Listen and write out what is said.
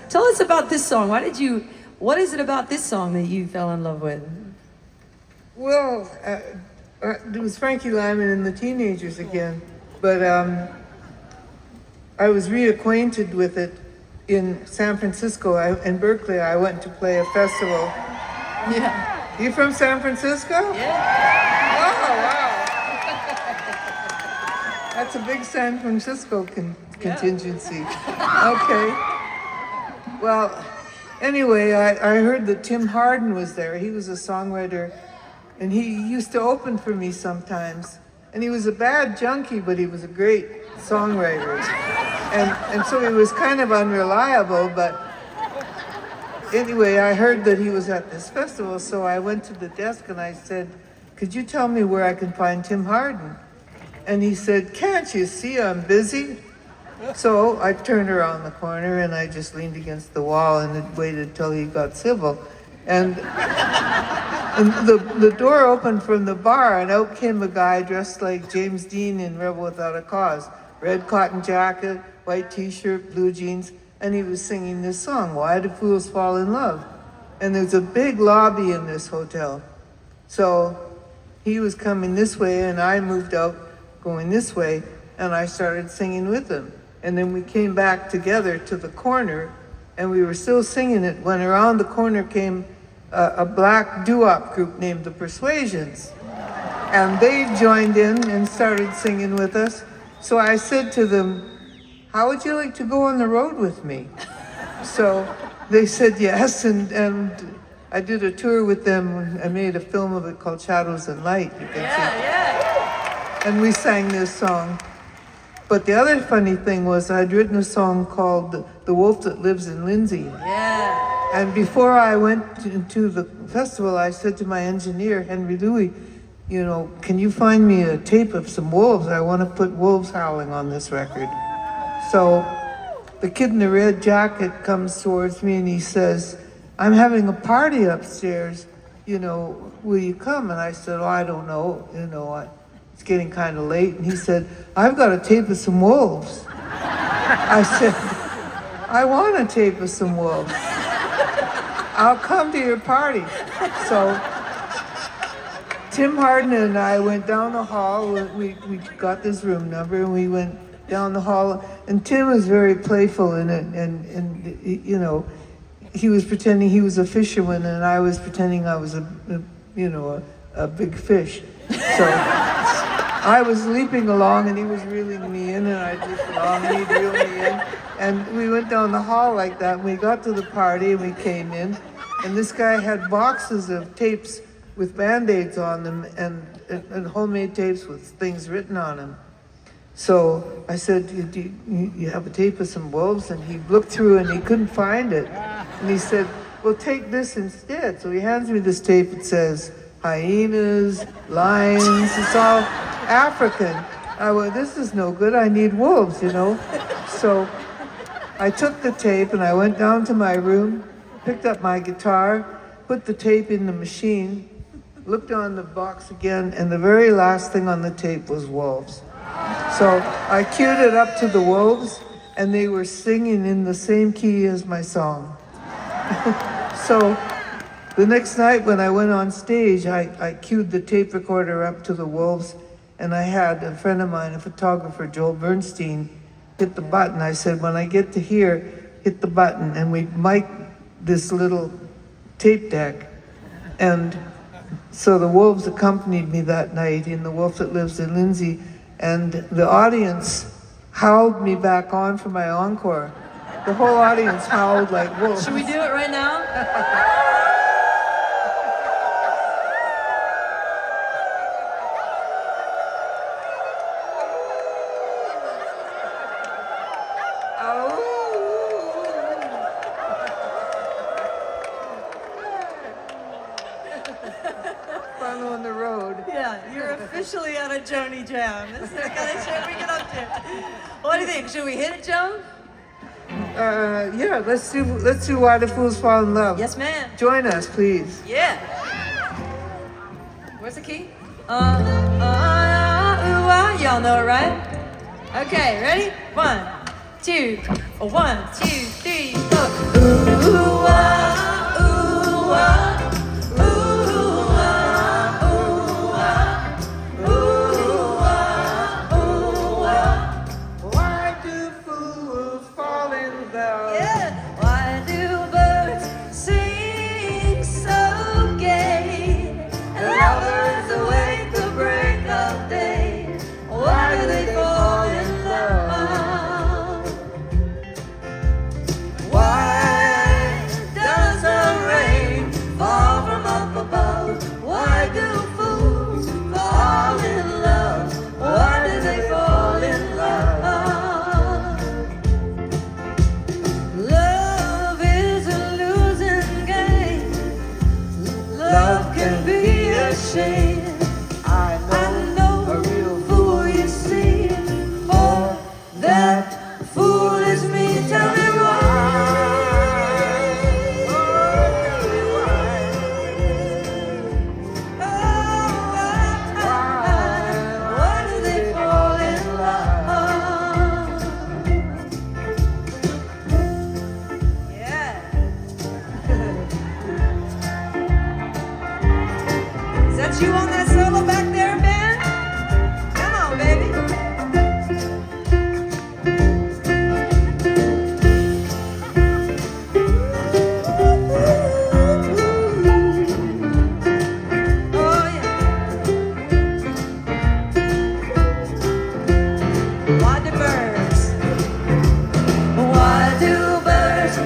Tell us about this song. What is it about this song that you fell in love with? Well, it was Frankie Lyman and the Teenagers again, but I was reacquainted with it in San Francisco. In Berkeley, I went to play a festival. Yeah. You from San Francisco? Yeah. Oh, wow. That's a big San Francisco contingency. Okay. Well, anyway, I heard that Tim Hardin was there. He was a songwriter, and he used to open for me sometimes. And he was a bad junkie, but he was a great songwriter. And so he was kind of unreliable, but anyway, I heard that he was at this festival, so I went to the desk and I said, "Could you tell me where I can find Tim Hardin?" And he said, "Can't you see I'm busy?" So I turned around the corner and I just leaned against the wall and waited till he got civil. And the door opened from the bar and out came a guy dressed like James Dean in Rebel Without a Cause. Red cotton jacket, white t-shirt, blue jeans, and he was singing this song, "Why Do Fools Fall in Love?" And there's a big lobby in this hotel. So he was coming this way and I moved out going this way and I started singing with him. And then we came back together to the corner and we were still singing it when around the corner came a black doo-wop group named the Persuasions. And they joined in and started singing with us. So I said to them, "How would you like to go on the road with me?" So they said yes, and I did a tour with them. I made a film of it called Shadows and Light. You can see. And we sang this song. But the other funny thing was I'd written a song called The Wolf That Lives in Lindsay. Yeah. And before I went to the festival, I said to my engineer, Henry Louis, you know, "Can you find me a tape of some wolves? I want to put wolves howling on this record." So the kid in the red jacket comes towards me and he says, "I'm having a party upstairs, you know, will you come?" And I said, "Oh, I don't know, you know, it's getting kind of late." And he said, "I've got a tape of some wolves." I said, "I want a tape of some wolves. I'll come to your party." So Tim Hardin and I went down the hall. We got this room number and we went down the hall. And Tim was very playful in it. And you know, he was pretending he was a fisherman and I was pretending I was a big fish. So I was leaping along and he was reeling me in and I'd leap along and he'd reel me in. And we went down the hall like that and we got to the party and we came in. And this guy had boxes of tapes with Band-Aids on them and homemade tapes with things written on them. So I said, do you have a tape of some wolves? And he looked through and he couldn't find it. And he said, "Well, take this instead." So he hands me this tape. It says, hyenas, lions, it's all African. I went, "This is no good, I need wolves, you know." So I took the tape and I went down to my room, picked up my guitar, put the tape in the machine, looked on the box again, and the very last thing on the tape was wolves. So I queued it up to the wolves, and they were singing in the same key as my song. So the next night when I went on stage, I queued the tape recorder up to the wolves, and I had a friend of mine, a photographer, Joel Bernstein, hit the button. I said, "When I get to here, hit the button," and we mic'd this little tape deck. And so the wolves accompanied me that night in The Wolf That Lives in Lindsay, and the audience howled me back on for my encore. The whole audience howled like wolves. Should we do it right now? Fun on the road. Yeah, you're officially at a Joni Jam. This is the kind of shit we get up to. What do you think? Should we hit it, Joan? Yeah, let's do Why Do Fools Fall in Love. Yes, ma'am. Join us, please. Yeah. Where's the key? Y'all know it, right? Okay, ready? 1, 2, 1, 2, 3, 4. Ooh, ah, ooh, ah, ooh, ah, ooh, ah, ooh, ah, ooh, ah. Why do fools fall in love? Yeah. Why do birds sing so gay? And lovers awake the break of day. Why do they fall in love? Why does the rain fall from up above? Why do fools fall in love? Why do they fall in love? Love is a losing game. Love can be a shame. I know a real fool, you see. Oh, that fool is me. Tell me why. Why do they fall in love? Yeah. Is that you on that solo back there, Ben? Come on, baby. Oh, yeah. Why do birds